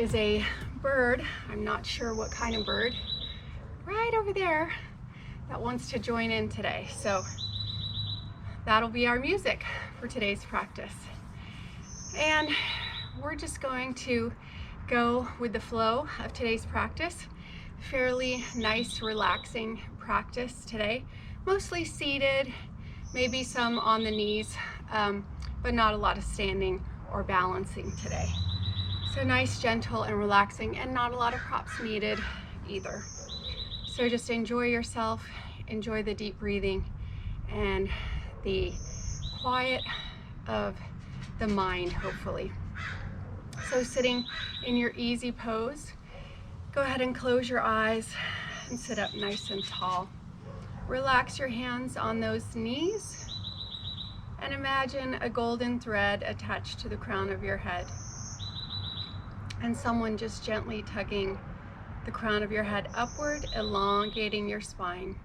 is a bird, I'm not sure what kind of bird, right over there that wants to join in today. So that'll be our music for today's practice. And we're just going to go with the flow of today's practice. Fairly nice, relaxing practice today. Mostly seated, maybe some on the knees, but not a lot of standing or balancing today. So nice, gentle, and relaxing, and not a lot of props needed either. So just enjoy yourself, enjoy the deep breathing and the quiet of the mind, hopefully. So sitting in your easy pose, go ahead and close your eyes and sit up nice and tall. Relax your hands on those knees and imagine a golden thread attached to the crown of your head and someone just gently tugging the crown of your head upward, elongating your spine.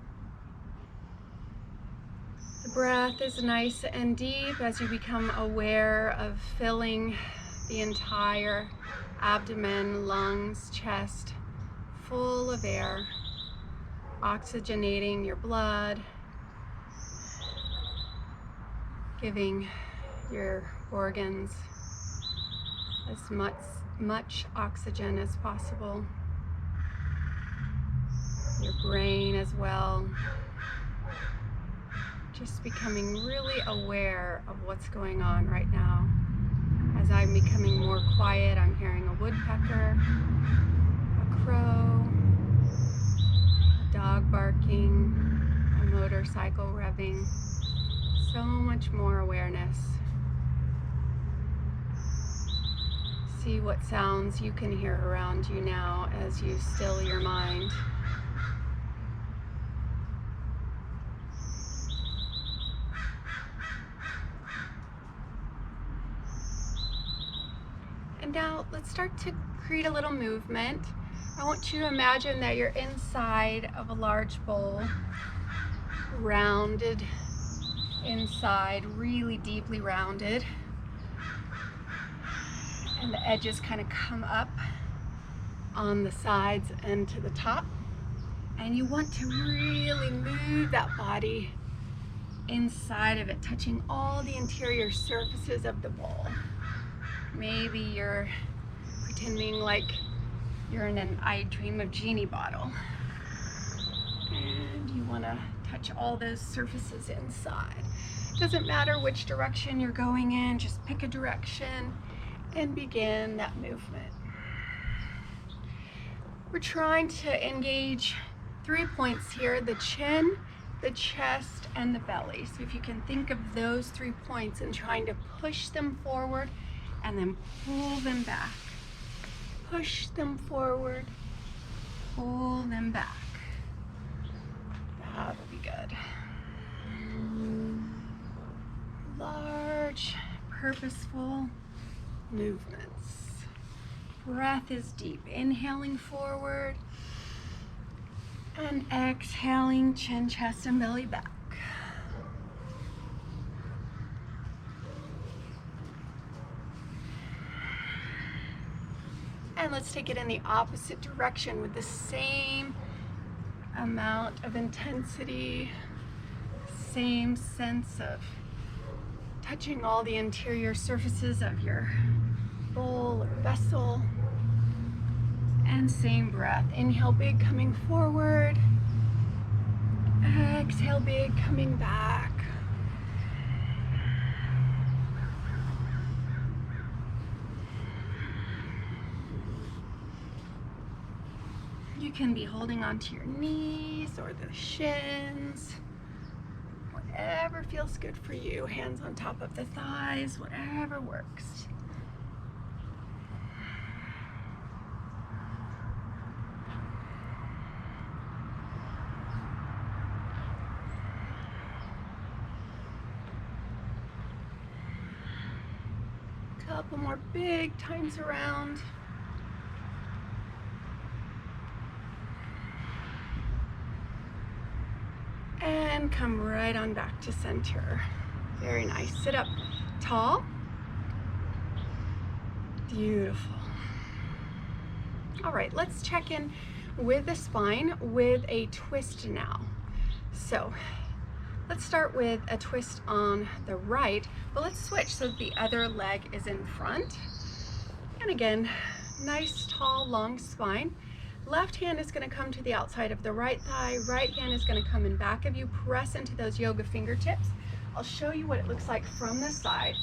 The breath is nice and deep as you become aware of filling the entire abdomen, lungs, chest, full of air, oxygenating your blood, giving your organs as much oxygen as possible, your brain as well. Just becoming really aware of what's going on right now. As I'm becoming more quiet, I'm hearing a woodpecker, a crow, a dog barking, a motorcycle revving. So much more awareness. See what sounds you can hear around you now as you still your mind. And now let's start to create a little movement. I want you to imagine that you're inside of a large bowl, rounded inside, really deeply rounded. And the edges kind of come up on the sides and to the top. And you want to really move that body inside of it, touching all the interior surfaces of the bowl. Maybe you're pretending like you're in an I Dream of Jeannie bottle. And you want to touch all those surfaces inside. Doesn't matter which direction you're going in, just pick a direction and begin that movement. We're trying to engage 3 points here: the chin, the chest, and the belly. So if you can think of those 3 points and trying to push them forward and then pull them back. Push them forward, pull them back. That'll be good. Large, purposeful movements. Breath is deep. Inhaling forward and exhaling, chin, chest, and belly back. And let's take it in the opposite direction with the same amount of intensity, same sense of touching all the interior surfaces of your bowl or vessel. And same breath. Inhale big, coming forward. Exhale big, coming back. You can be holding onto your knees or the shins. Whatever feels good for you. Hands on top of the thighs, whatever works. Couple more big times around. And come right on back to center. Very nice. Sit up tall. Beautiful. All right, let's check in with the spine with a twist now. So let's start with a twist on the right, but let's switch so the other leg is in front. And again, nice, tall, long spine. Left hand is going to come to the outside of the right thigh. Right hand is going to come in back of you. Press into those yoga fingertips. I'll show you what it looks like from the side.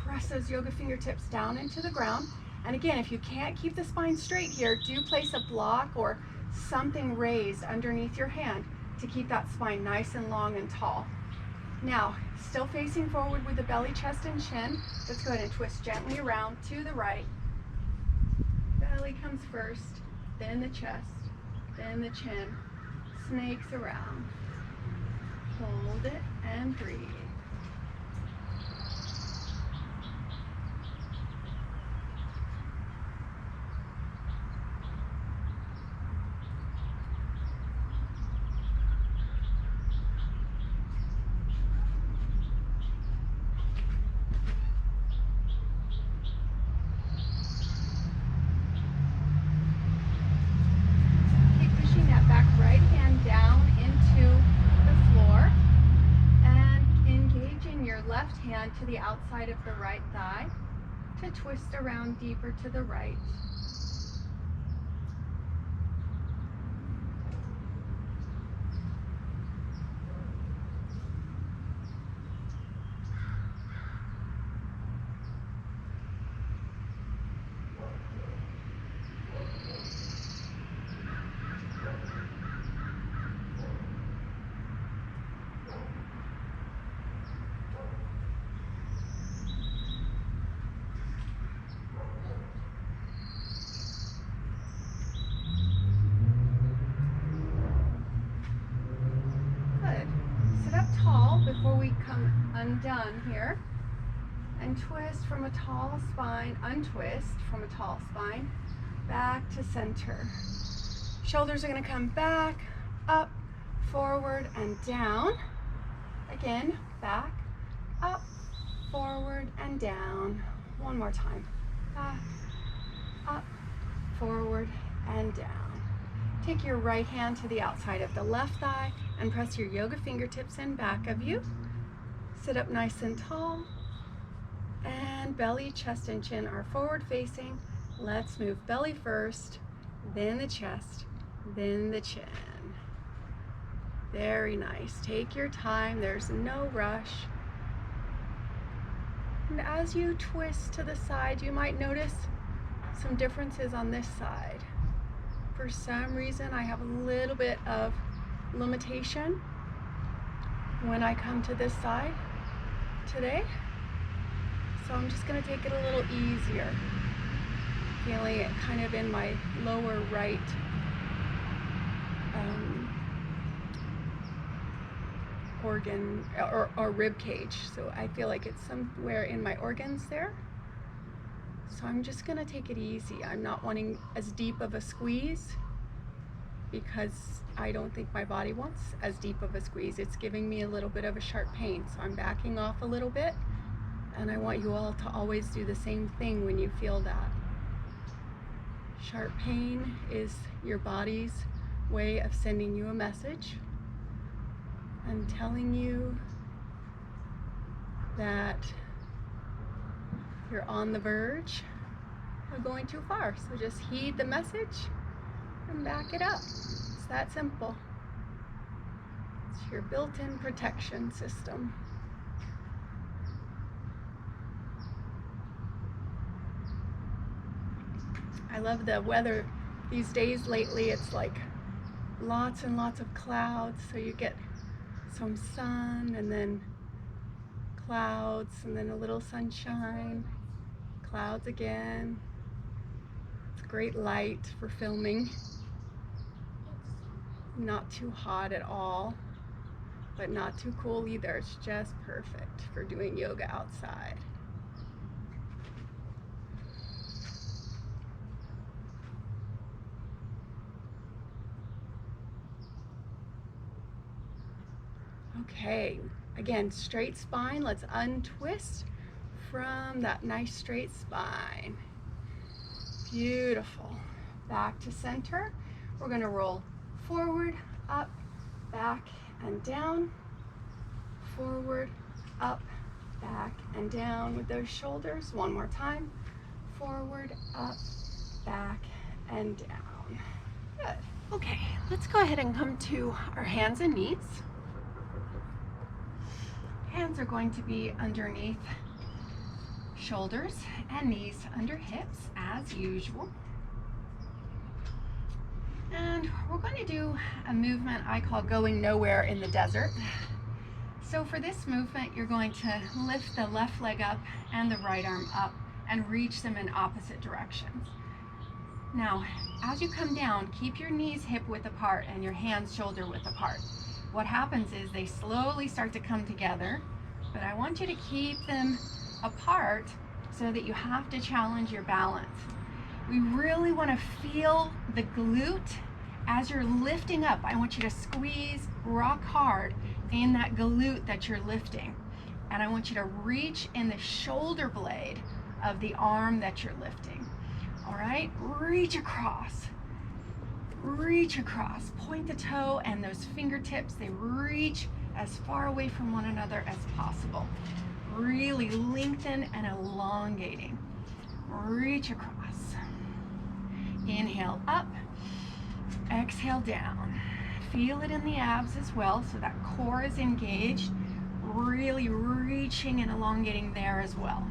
Press those yoga fingertips down into the ground. And again, if you can't keep the spine straight here, do place a block or something raised underneath your hand to keep that spine nice and long and tall. Now, still facing forward with the belly, chest, and chin. Let's go ahead and twist gently around to the right. Belly comes first, then the chest, then the chin. Snakes around. Hold it and breathe. Hand to the outside of the right thigh to twist around deeper to the right. Before we come undone here, and twist from a tall spine, untwist from a tall spine, back to center. Shoulders are going to come back, up, forward, and down. Again, back, up, forward, and down. One more time. Back, up, forward, and down. Take your right hand to the outside of the left thigh and press your yoga fingertips in back of you. Sit up nice and tall. And belly, chest, and chin are forward facing. Let's move belly first, then the chest, then the chin. Very nice. Take your time. There's no rush. And as you twist to the side, you might notice some differences on this side. For some reason, I have a little bit of limitation when I come to this side today. So I'm just going to take it a little easier. Feeling it kind of in my lower right organ or rib cage. So I feel like it's somewhere in my organs there. So I'm just going to take it easy. I'm not wanting as deep of a squeeze because I don't think my body wants as deep of a squeeze. It's giving me a little bit of a sharp pain. So I'm backing off a little bit, and I want you all to always do the same thing when you feel that. Sharp pain is your body's way of sending you a message and telling you that you're on the verge of going too far. So just heed the message and back it up. It's that simple. It's your built-in protection system. I love the weather these days lately. It's like lots and lots of clouds, so you get some sun and then clouds and then a little sunshine, clouds again. It's great light for filming. Not too hot at all, but not too cool either. It's just perfect for doing yoga outside. Okay, again, straight spine. Let's untwist from that nice straight spine. Beautiful. back to center. We're going to roll forward, up, back, and down. Forward, up, back, and down with those shoulders. One more time. Forward, up, back, and down. Good. Okay, let's go ahead and come to our hands and knees. Hands are going to be underneath shoulders and knees under hips as usual. And we're going to do a movement I call going nowhere in the desert. So for this movement, you're going to lift the left leg up and the right arm up and reach them in opposite directions. Now, as you come down, keep your knees hip width apart and your hands shoulder width apart. What happens is they slowly start to come together, but I want you to keep them apart so that you have to challenge your balance. We really want to feel the glute as you're lifting up. I want you to squeeze rock hard in that glute that you're lifting. And I want you to reach in the shoulder blade of the arm that you're lifting. All right, reach across, point the toe and those fingertips, they reach as far away from one another as possible. Really lengthen and elongating. Reach across. Inhale up, exhale down. Feel it in the abs as well, so that core is engaged. Really reaching and elongating there as well.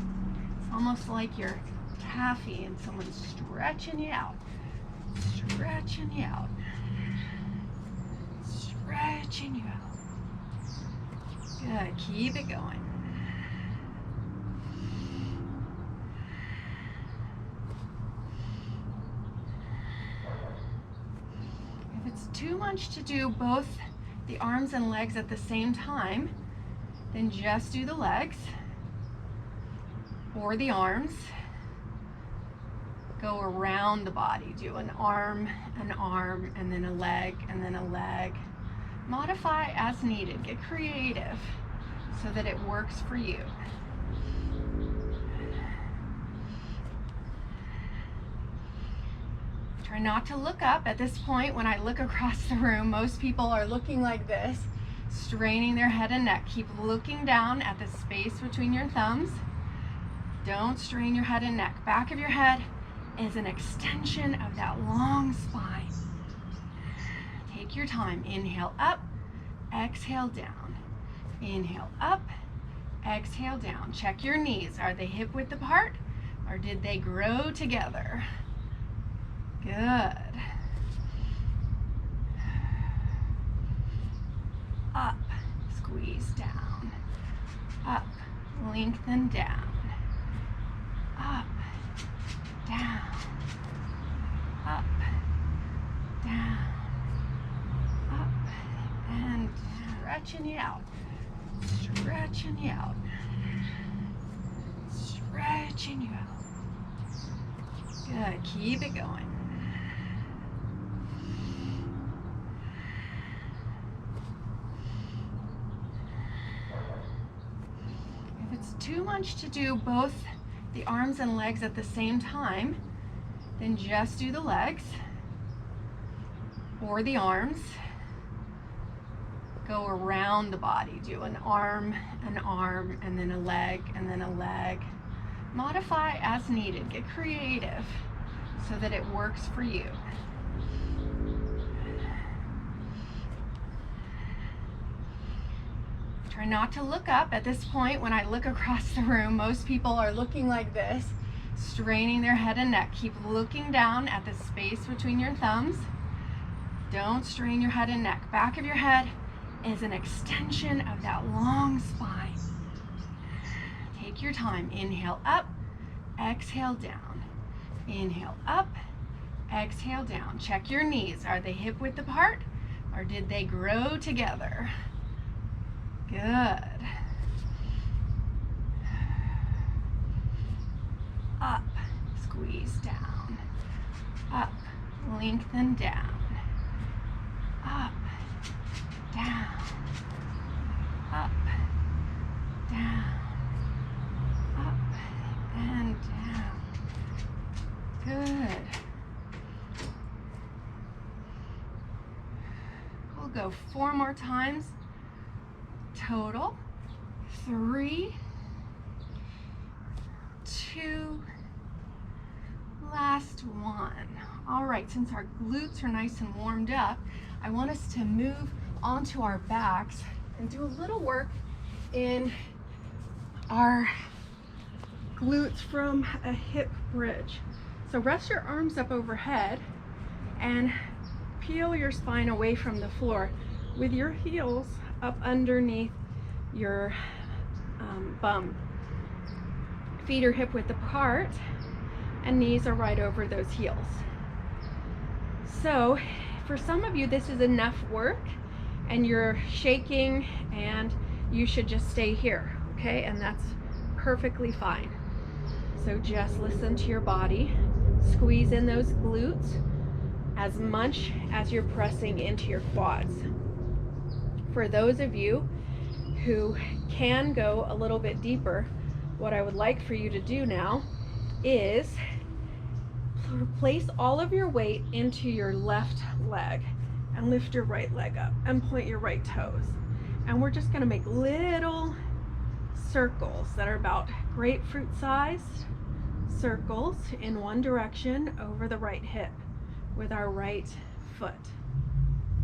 It's almost like you're taffy and someone's stretching you out. Stretching you out. Stretching you out. Good, keep it going. If it's too much to do both the arms and legs at the same time, then just do the legs or the arms. Go around the body. Do an arm, and then a leg, and then a leg. Modify as needed. Get creative so that it works for you. Try not to look up. At this point, when I look across the room, most people are looking like this, straining their head and neck. Keep looking down at the space between your thumbs. Don't strain your head and neck. Back of your head is an extension of that long spine. Take your time. Inhale up, exhale down. Inhale up, exhale down. Check your knees. Are they hip width apart or did they grow together? Good. Up, squeeze down. Up, lengthen down. Up, down. Up, down. Up, and down. Stretching you out. Stretching you out. Stretching you out. Good, keep it going. If it's too much to do both the arms and legs at the same time, then just do the legs or the arms. Go around the body. Do an arm, and then a leg, and then a leg. Modify as needed. Get creative so that it works for you. Try not to look up. At this point, when I look across the room, most people are looking like this, straining their head and neck. Keep looking down at the space between your thumbs. Don't strain your head and neck. Back of your head is an extension of that long spine. Take your time. Inhale up, exhale down. Inhale up, exhale down. Check your knees. Are they hip width apart or did they grow together? Good. Up, squeeze down. Up, lengthen down. Up, down. Up, down. Up, and down. Good. go 4 more times. Total. 3, 2, last 1. All right, since our glutes are nice and warmed up, I want us to move onto our backs and do a little work in our glutes from a hip bridge. So rest your arms up overhead and peel your spine away from the floor with your heels up underneath your bum. Feet are hip width apart and knees are right over those heels. So for some of you, this is enough work and you're shaking and you should just stay here, okay? And that's perfectly fine. So just listen to your body. Squeeze in those glutes as much as you're pressing into your quads. For those of you who can go a little bit deeper, what I would like for you to do now is place all of your weight into your left leg and lift your right leg up and point your right toes. And we're just going to make little circles that are about grapefruit sized circles in one direction over the right hip with our right foot.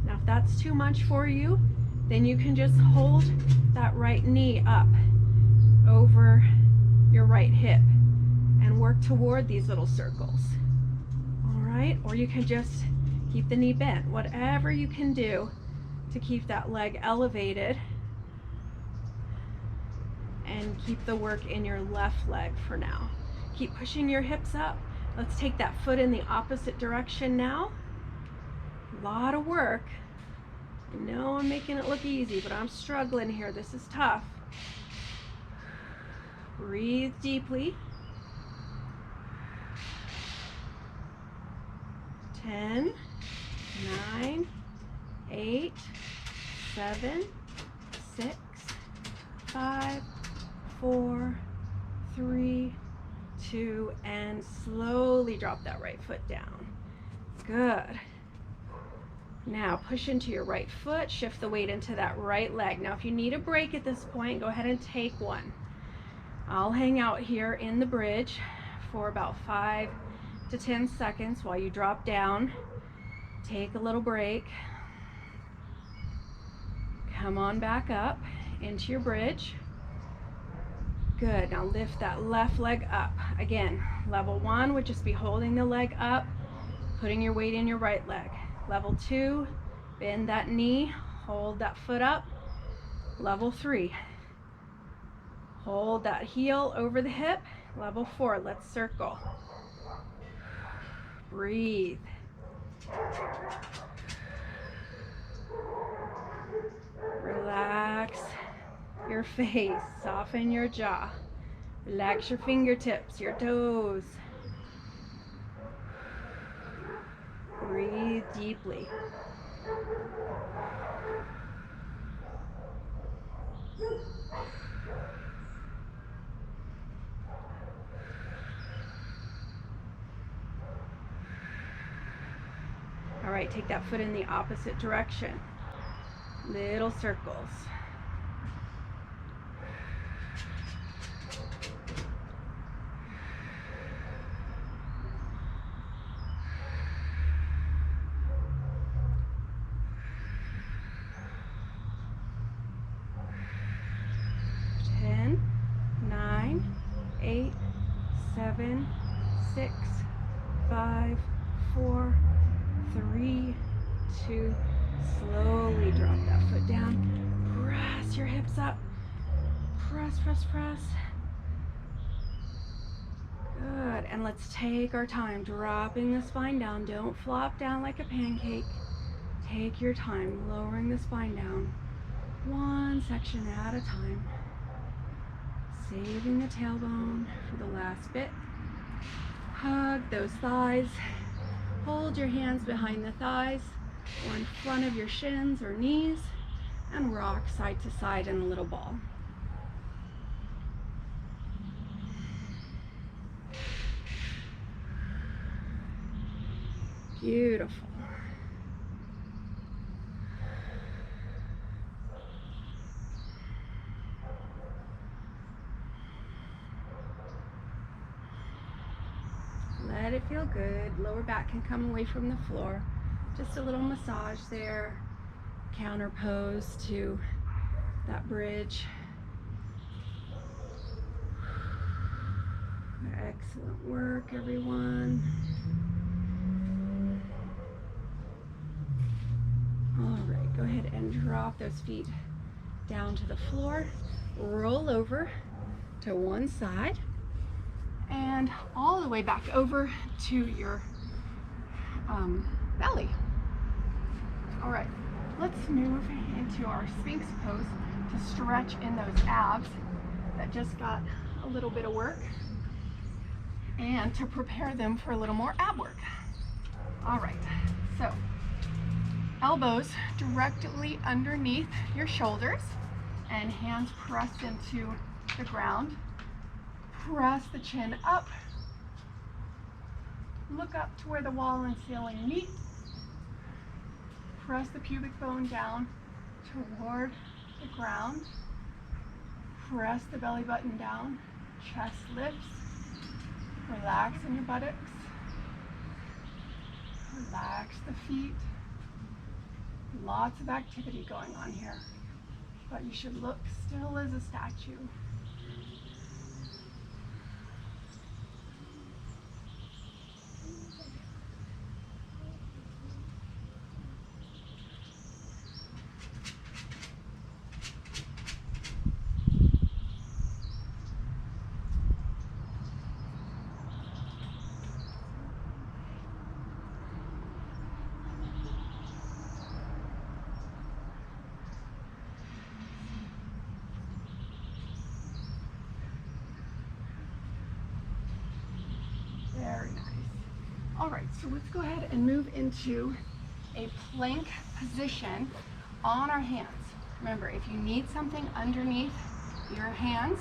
Now if that's too much for you, then you can just hold that right knee up over your right hip and work toward these little circles. All right, or you can just keep the knee bent, whatever you can do to keep that leg elevated and keep the work in your left leg for now. Keep pushing your hips up. Let's take that foot in the opposite direction now. A lot of work. I know I'm making it look easy, but I'm struggling here. This is tough. Breathe deeply. 10, 9, 8, 7, 6, 5, 4, 3, 2, and slowly drop that right foot down. Good. Now push into your right foot, shift the weight into that right leg. Now if you need a break at this point, go ahead and take one. I'll hang out here in the bridge for about 5 to 10 seconds while you drop down. Take a little break. Come on back up into your bridge. Good. Now lift that left leg up. Again, level 1 would just be holding the leg up, putting your weight in your right leg. Level 2, bend that knee, hold that foot up. Level 3, hold that heel over the hip. Level 4, let's circle. Breathe. Relax your face, soften your jaw. Relax your fingertips, your toes. Breathe deeply. All right, take that foot in the opposite direction. Little circles. Ten, 9, 8, 7, 6, 5, 4, 3, 2, slowly drop that foot down. Press your hips up. Press, press, press. Good, and let's take our time dropping the spine down. Don't flop down like a pancake. Take your time lowering the spine down, one section at a time. Saving the tailbone for the last bit. Hug those thighs. Hold your hands behind the thighs or in front of your shins or knees and rock side to side in a little ball. Beautiful. let it feel good. Lower back can come away from the floor. Just a little massage there. Counter pose to that bridge. Excellent work, everyone. All right, go ahead and drop those feet down to the floor. Roll over to one side and all the way back over to your belly. All right, let's move into our Sphinx pose to stretch in those abs that just got a little bit of work and to prepare them for a little more ab work. All right, so elbows directly underneath your shoulders and hands pressed into the ground. Press the chin up. Look up to where the wall and ceiling meet. Press the pubic bone down toward the ground. Press the belly button down. Chest lifts. Relax in your buttocks. Relax the feet. Lots of activity going on here, but you should look still as a statue. Very nice. All right, so let's go ahead and move into a plank position on our hands. Remember, if you need something underneath your hands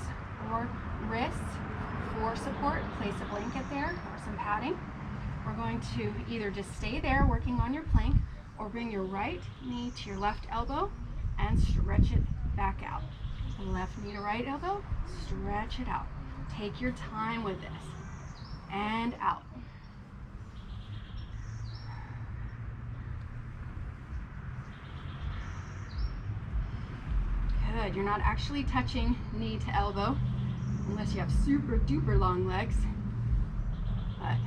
or wrists for support, place a blanket there or some padding. We're going to either just stay there working on your plank or bring your right knee to your left elbow and stretch it back out. Left knee to right elbow, stretch it out. Take your time with this. And out. Good, you're not actually touching knee to elbow unless you have super duper long legs, but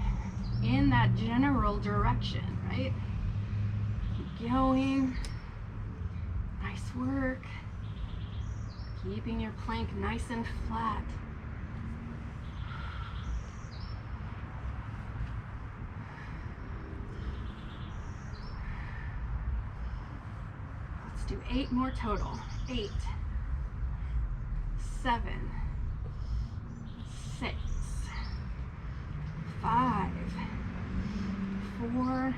in that general direction, right? Keep going. Nice work. Keeping your plank nice and flat. Do 8 more total. 8, 7, 6, 5, 4,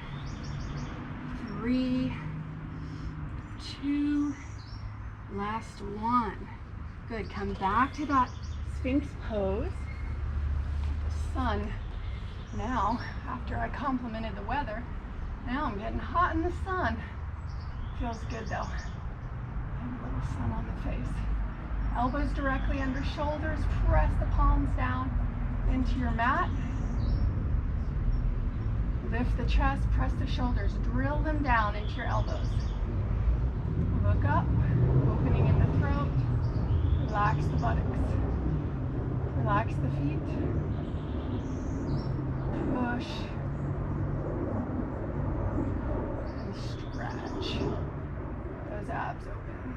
3, 2, last one. Good, come back to that Sphinx pose. The sun, now, after I complimented the weather, now I'm getting hot in the sun. Feels good though. And a little sun on the face. Elbows directly under shoulders. Press the palms down into your mat. Lift the chest, press the shoulders. Drill them down into your elbows. Look up, opening in the throat. Relax the buttocks. Relax the feet. Push. And stretch. Those abs open.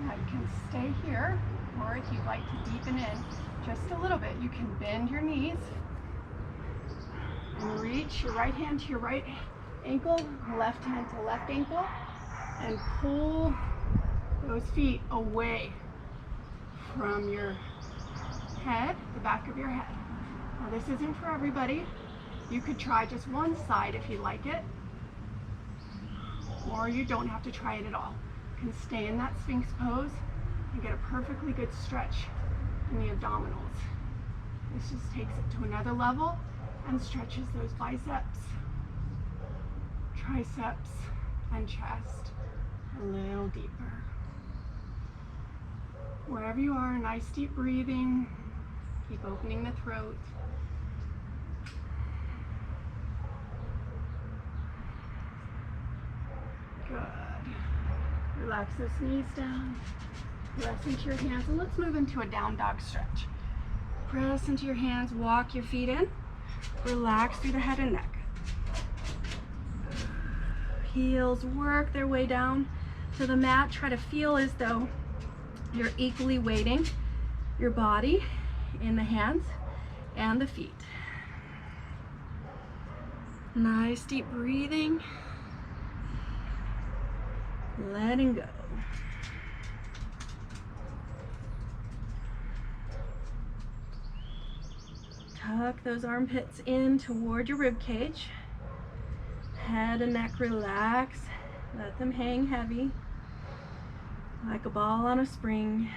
Now you can stay here, or if you'd like to deepen in just a little bit, you can bend your knees and reach your right hand to your right ankle, left hand to left ankle, and pull those feet away from your head, the back of your head. Now this isn't for everybody. You could try just one side if you like it, or you don't have to try it at all. You can stay in that Sphinx pose and get a perfectly good stretch in the abdominals. This just takes it to another level and stretches those biceps, triceps and chest a little deeper. Wherever you are, nice deep breathing. Keep opening the throat. Good. Relax those knees down. Press into your hands, and let's move into a down dog stretch. Press into your hands, walk your feet in. Relax through the head and neck. Heels work their way down to the mat. Try to feel as though you're equally weighting your body in the hands and the feet. Nice deep breathing. Letting go. Tuck those armpits in toward your rib cage. Head and neck relax. Let them hang heavy, like a ball on a spring.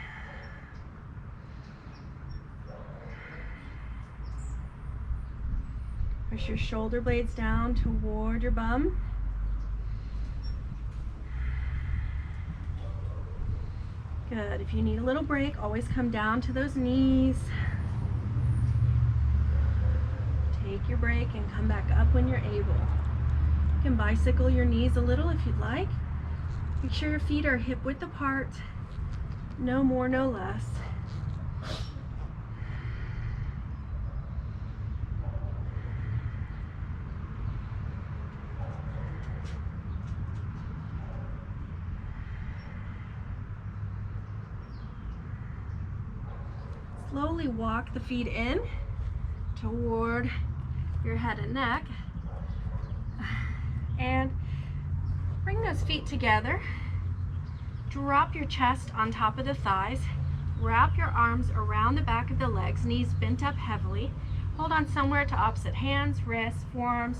Push your shoulder blades down toward your bum. Good. If you need a little break, always come down to those knees. Take your break and come back up when you're able. You can bicycle your knees a little if you'd like. Make sure your feet are hip width apart. No more, no less. Slowly walk the feet in toward your head and neck, and bring those feet together. Drop your chest on top of the thighs. Wrap your arms around the back of the legs, knees bent up heavily. Hold on somewhere to opposite hands, wrists, forearms,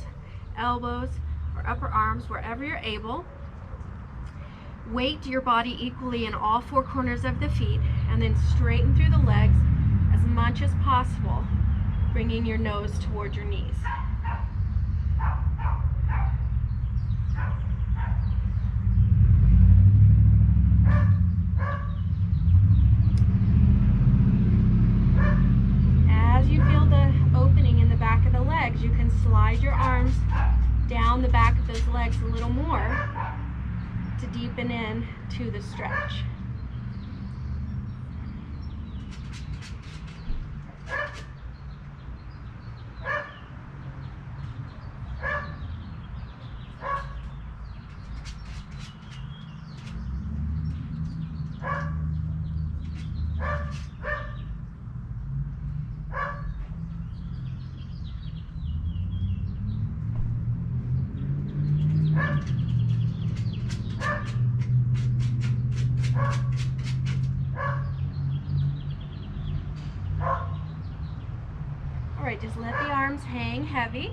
elbows, or upper arms, wherever you're able. Weight your body equally in all four corners of the feet, and then straighten through the legs as much as possible, bringing your nose toward your knees. As you feel the opening in the back of the legs, you can slide your arms down the back of those legs a little more to deepen in to the stretch. Just let the arms hang heavy,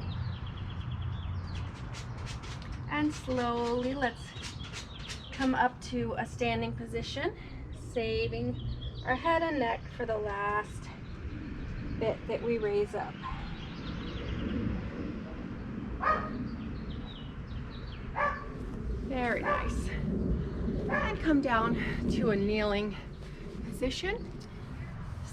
and slowly let's come up to a standing position, saving our head and neck for the last bit that we raise up. Very nice. And come down to a kneeling position.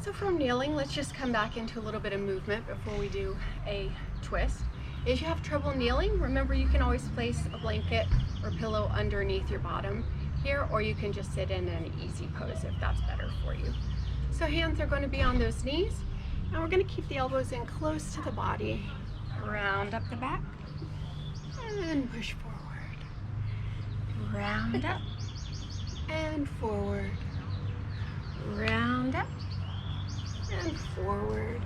So from kneeling, let's just come back into a little bit of movement before we do a twist. If you have trouble kneeling, remember you can always place a blanket or pillow underneath your bottom here, or you can just sit in an easy pose if that's better for you. So hands are going to be on those knees, and we're going to keep the elbows in close to the body. Round up the back, and push forward. Round up, and forward. Round up, and forward.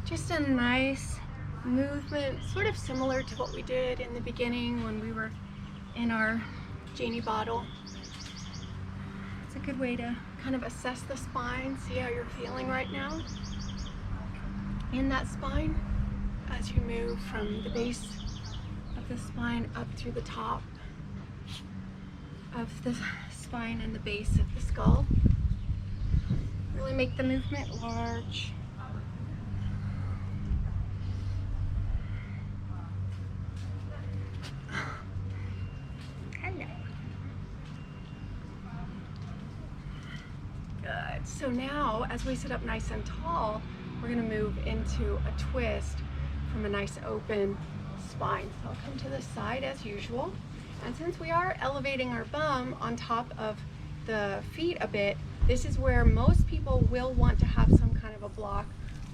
Just a nice movement, sort of similar to what we did in the beginning when we were in our genie bottle. It's a good way to kind of assess the spine, see how you're feeling right now in that spine as you move from the base of the spine up through the top of the spine and the base of the skull. Really make the movement large. Good. So now, as we sit up nice and tall, we're going to move into a twist from a nice open spine. So I'll come to the side as usual. And since we are elevating our bum on top of the feet a bit, this is where most people will want to have some kind of a block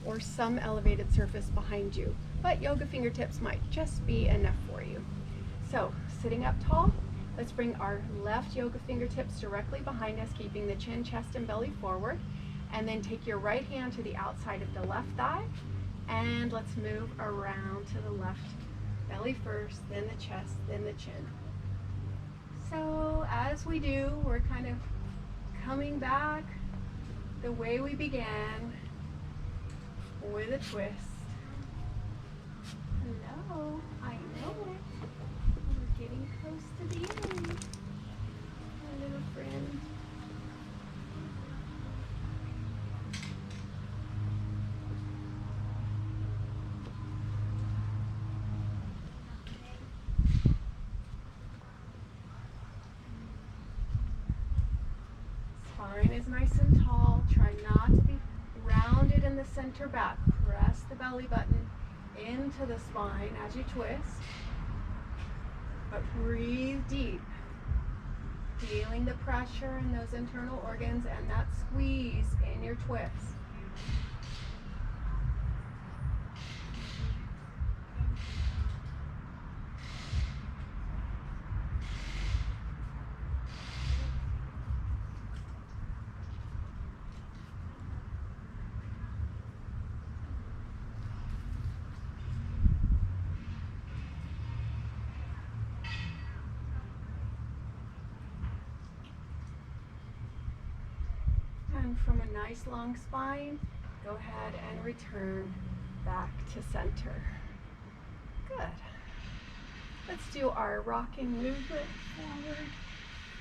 or some elevated surface behind you. But yoga fingertips might just be enough for you. So sitting up tall, let's bring our left yoga fingertips directly behind us, keeping the chin, chest, and belly forward. And then take your right hand to the outside of the left thigh. And let's move around to the left belly first, then the chest, then the chin. So as we do, we're kind of coming back the way we began with a twist. Hello, I know it. We're getting close to the end, my little friend. Spine is nice and tall. Try not to be rounded in the center back. Press the belly button into the spine as you twist. But breathe deep. Feeling the pressure in those internal organs and that squeeze in your twist. And from a nice long spine, go ahead and return back to center. Good. Let's do our rocking movement forward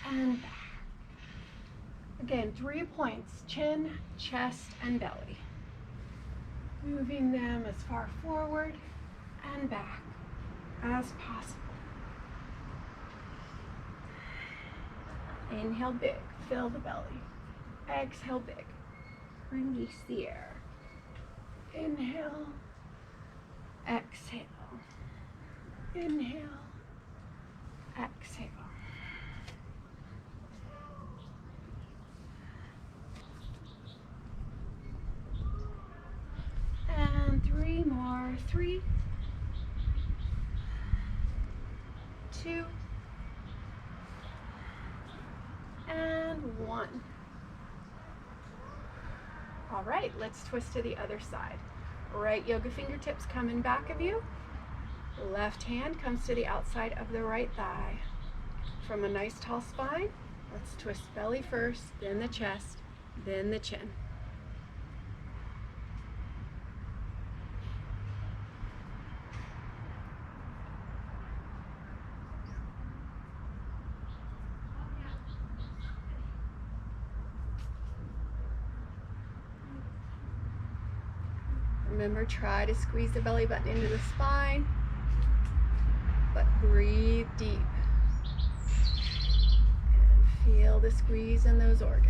and back. Again, 3 points, chin, chest, and belly. Moving them as far forward and back as possible. Inhale big, fill the belly. Exhale big, release the air. Inhale, exhale. Inhale, exhale. And 3 more. 3, 2, and 1. All right, let's twist to the other side. Right yoga fingertips come in back of you. Left hand comes to the outside of the right thigh. From a nice tall spine, let's twist belly first, then the chest, then the chin. Remember, try to squeeze the belly button into the spine, but breathe deep. And feel the squeeze in those organs.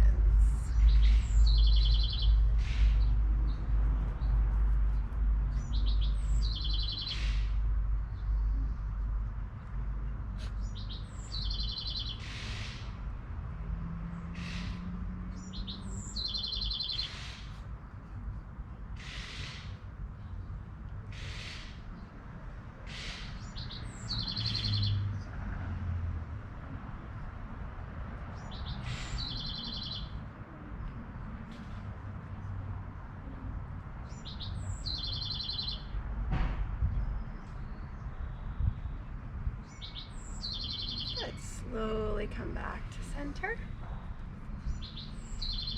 Slowly come back to center.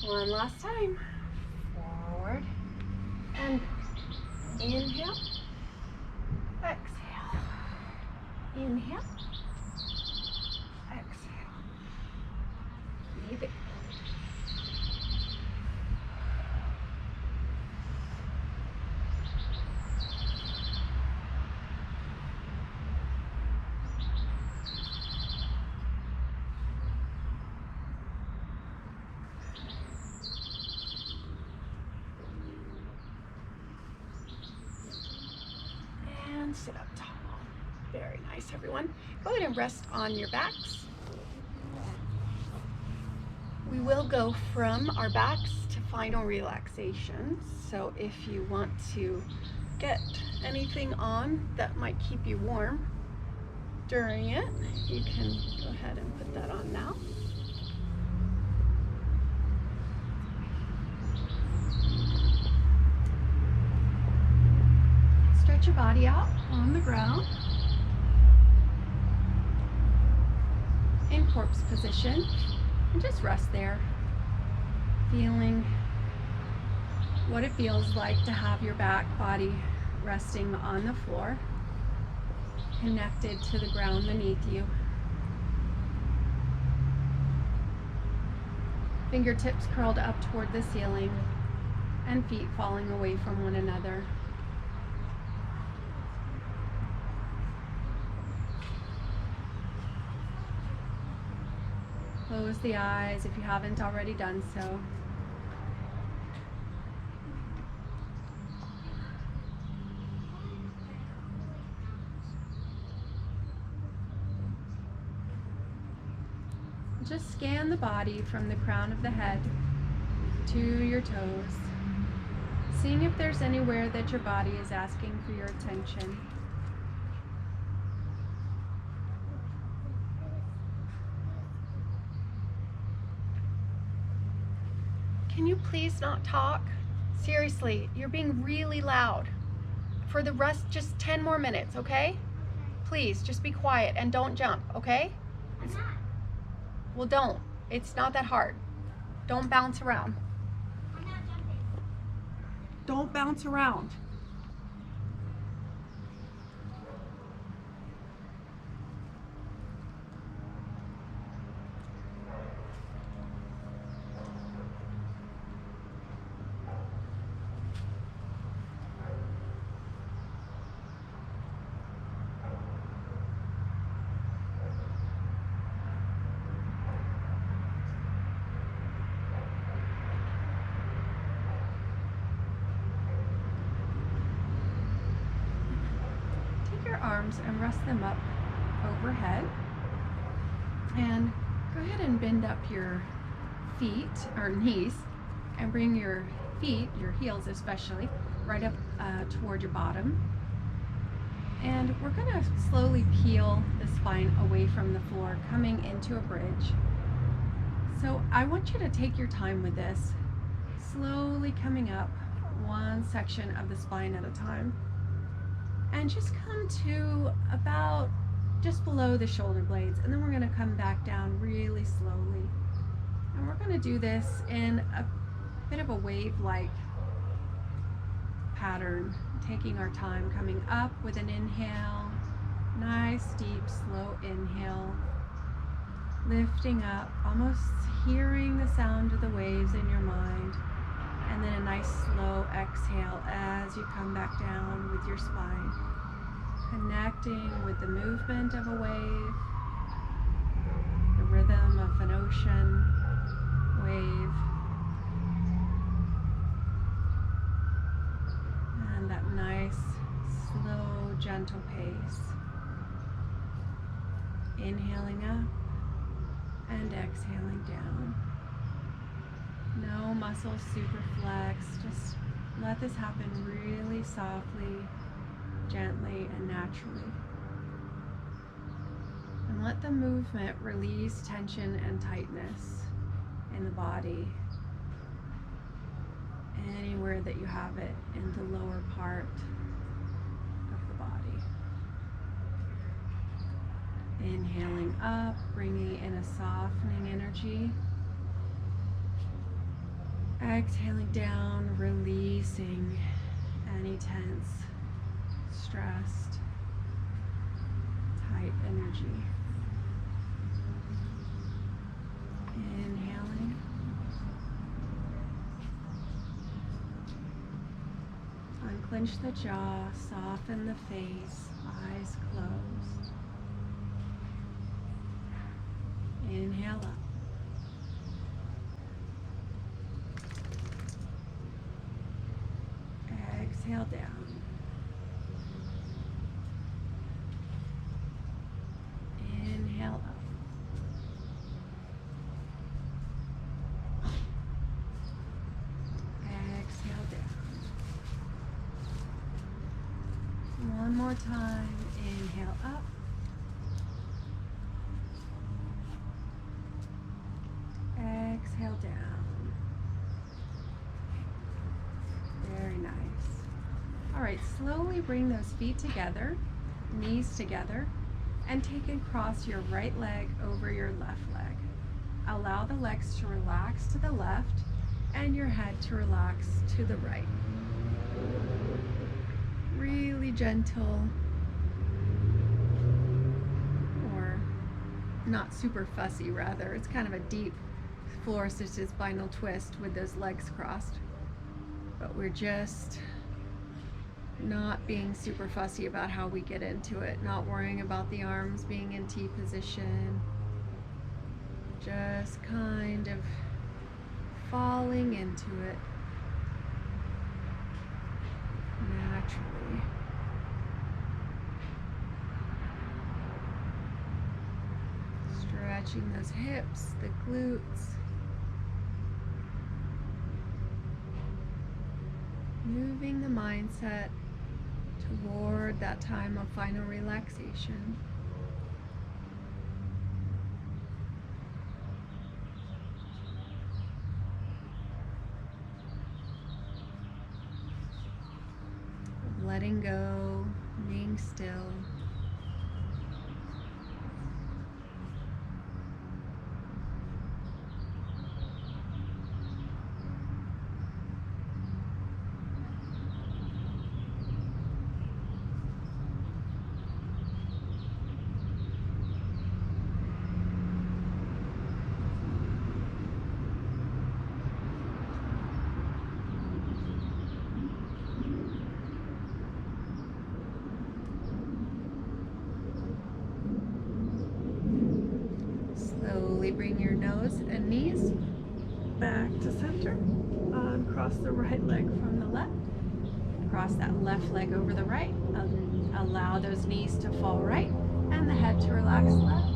One last time. Forward and back. Inhale. Exhale. Inhale. Exhale. Leave it. and sit up tall. Very nice, everyone. Go ahead and rest on your backs. We will go from our backs to final relaxation. So if you want to get anything on that might keep you warm during it, you can go ahead and put that on now. Stretch your body out on the ground in corpse position and just rest there, feeling what it feels like to have your back body resting on the floor, connected to the ground beneath you. Fingertips curled up toward the ceiling and feet falling away from one another. Close the eyes if you haven't already done so. Just scan the body from the crown of the head to your toes, seeing if there's anywhere that your body is asking for your attention. Can you please not talk? Seriously, you're being really loud. For the rest, just 10 more minutes, okay? Please, just be quiet and don't jump, okay? Well, don't. It's not that hard. Don't bounce around. I'm not jumping. Don't bounce around. Arms and rest them up overhead, and go ahead and bend up your feet or knees and bring your feet, your heels especially, right up toward your bottom, and we're going to slowly peel the spine away from the floor, coming into a bridge. So I want you to take your time with this, slowly coming up one section of the spine at a time. And just come to about just below the shoulder blades, and then we're going to come back down really slowly. And we're going to do this in a bit of a wave-like pattern, taking our time, coming up with an inhale, nice, deep, slow inhale, lifting up, almost hearing the sound of the waves in your mind, and then a nice slow exhale as you come back down with your spine, connecting with the movement of a wave, the rhythm of an ocean wave, and that nice, slow, gentle pace. Inhaling up and exhaling down. No muscles super flexed, just let this happen really softly, gently, and naturally. And let the movement release tension and tightness in the body, anywhere that you have it in the lower part of the body. Inhaling up, bringing in a softening energy. Exhaling down, releasing any tense, stressed, tight energy. Inhaling. Unclench the jaw, soften the face, eyes closed. Inhale up. Exhale down. One more time. Inhale up. Exhale down. Very nice. All right, slowly bring those feet together, knees together, and take and cross your right leg over your left leg. Allow the legs to relax to the left and your head to relax to the right. Really gentle, or not super fussy, rather. It's kind of a deep floor-assisted spinal twist with those legs crossed. But we're just not being super fussy about how we get into it, not worrying about the arms being in T position. Just kind of falling into it naturally. Stretching those hips, the glutes. Moving the mindset toward that time of final relaxation. Letting go, being still. Slowly bring your nose and knees back to center. Uncross the right leg from the left. Cross that left leg over the right. Allow those knees to fall right and the head to relax left.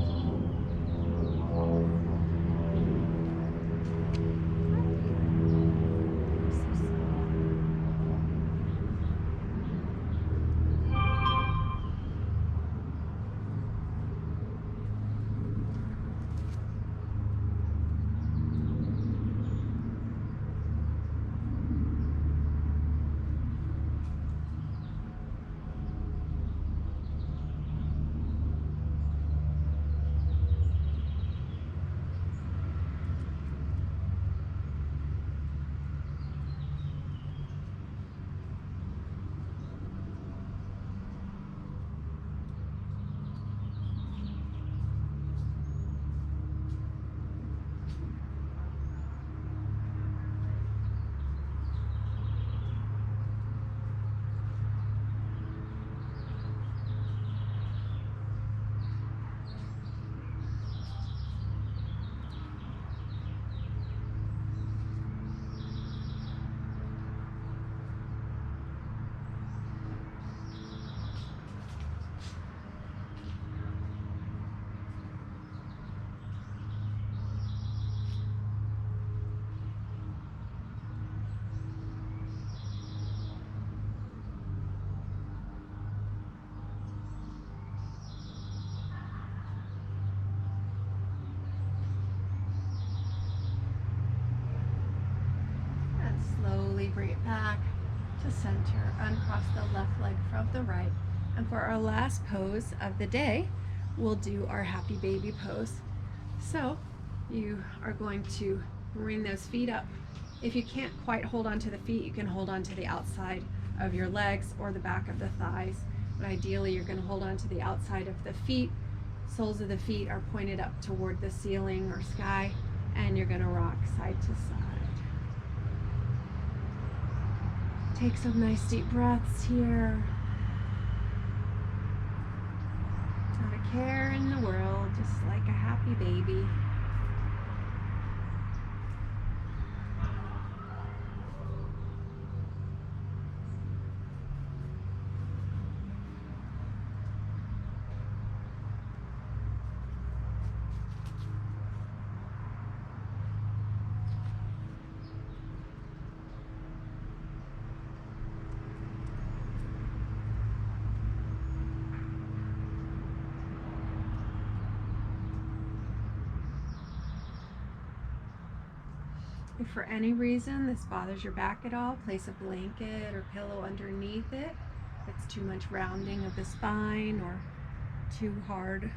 Bring it back to center. Uncross the left leg from the right. And for our last pose of the day, we'll do our happy baby pose. So you are going to bring those feet up. If you can't quite hold onto the feet, you can hold onto the outside of your legs or the back of the thighs. But ideally, you're going to hold onto the outside of the feet. Soles of the feet are pointed up toward the ceiling or sky, and you're going to rock side to side. Take some nice deep breaths here. Not a care in the world, just like a happy baby. If for any reason this bothers your back at all, place a blanket or pillow underneath it. If it's too much rounding of the spine or too hard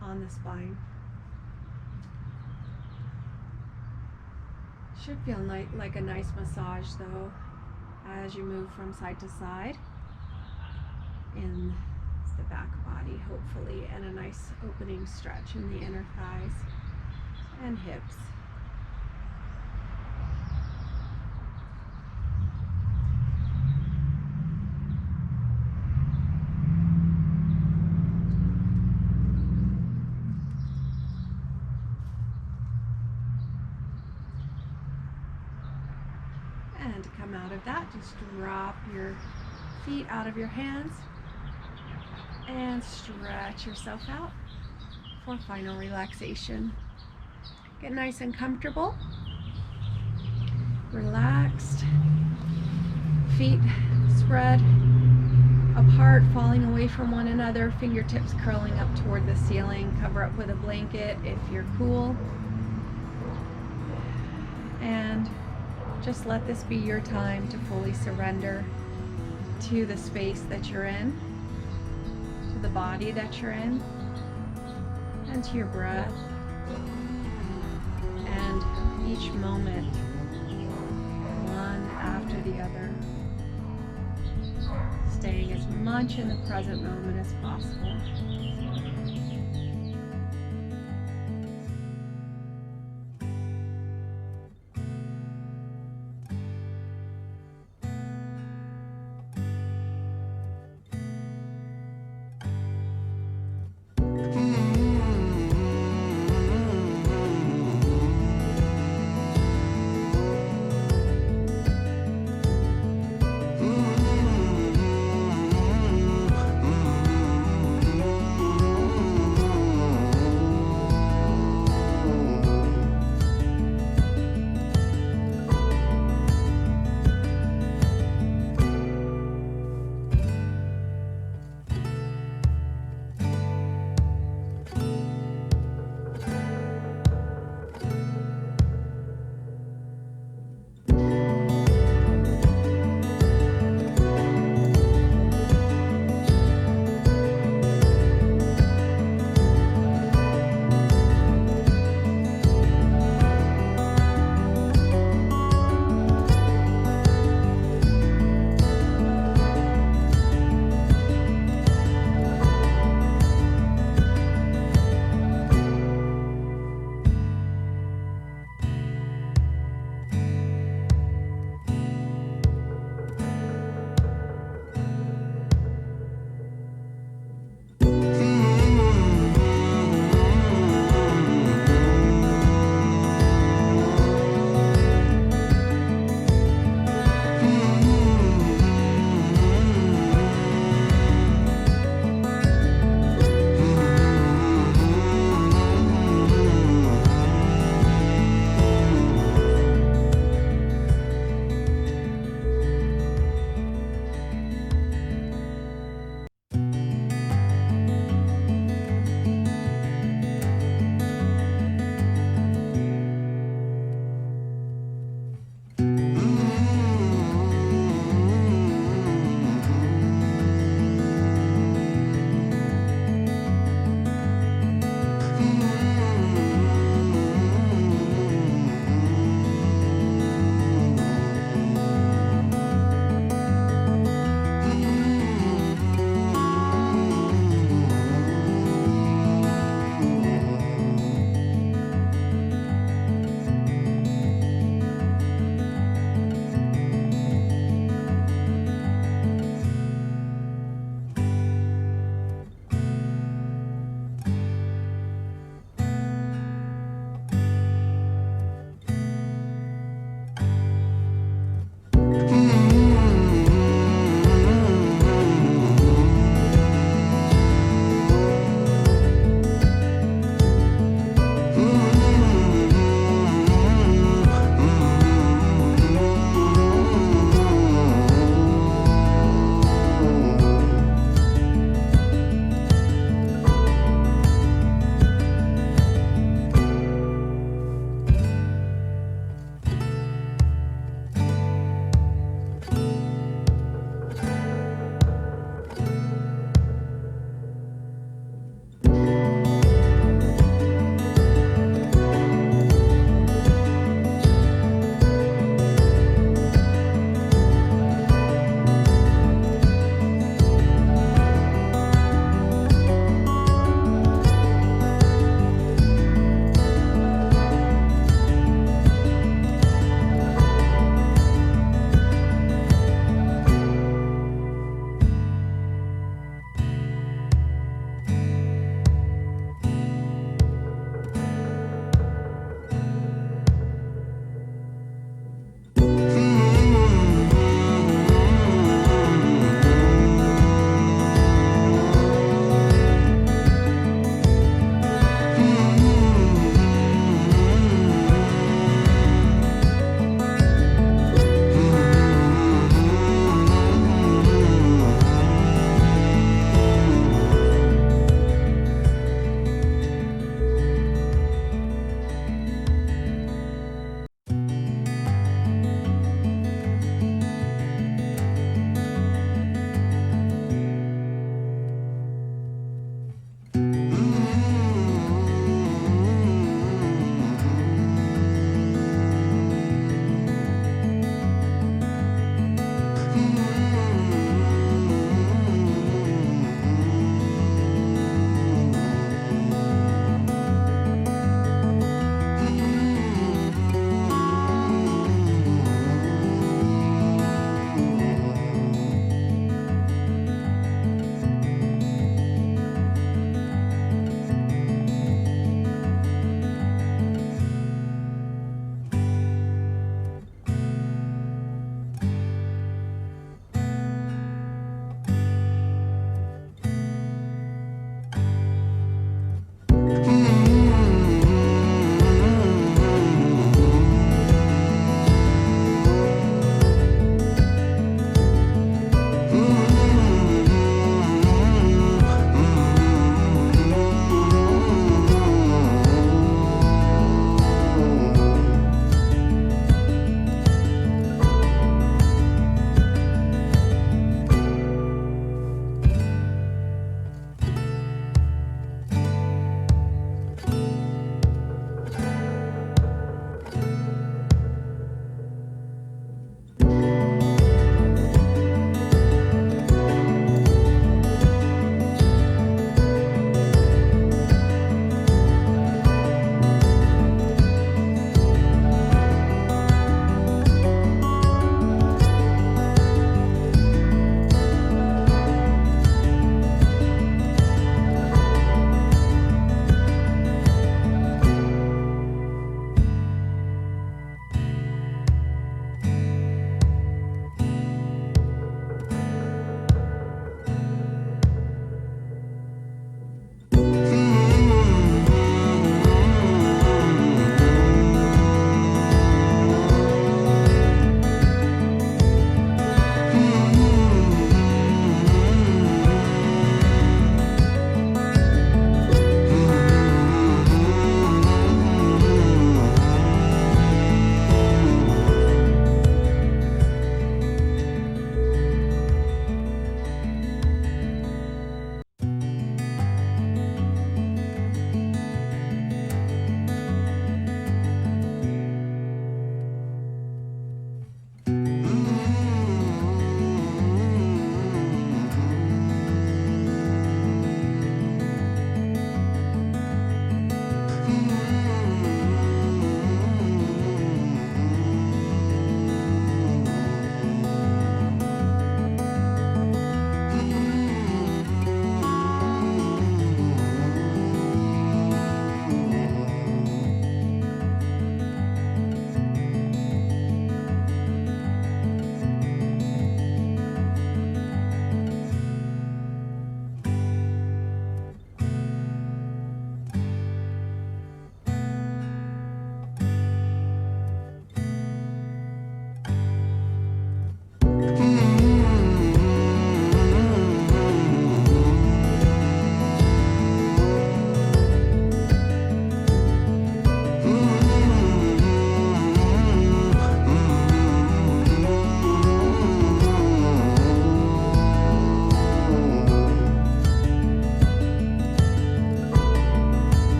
on the spine. Should feel like a nice massage though as you move from side to side in the back body, hopefully, and a nice opening stretch in the inner thighs and hips. And to come out of that, just drop your feet out of your hands and stretch yourself out for final relaxation. Get nice and comfortable, relaxed, feet spread apart, falling away from one another, fingertips curling up toward the ceiling. Cover up with a blanket if you're cool. And just let this be your time to fully surrender to the space that you're in, to the body that you're in, and to your breath. And each moment, one after the other, staying as much in the present moment as possible.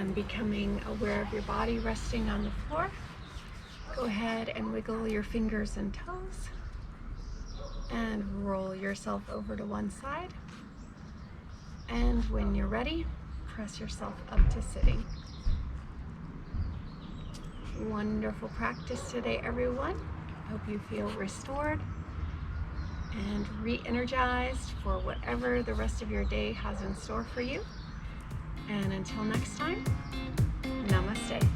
and becoming aware of your body resting on the floor. Go ahead and wiggle your fingers and toes and roll yourself over to one side. And when you're ready, press yourself up to sitting. Wonderful practice today, everyone. Hope you feel restored and re-energized for whatever the rest of your day has in store for you. And until next time, namaste.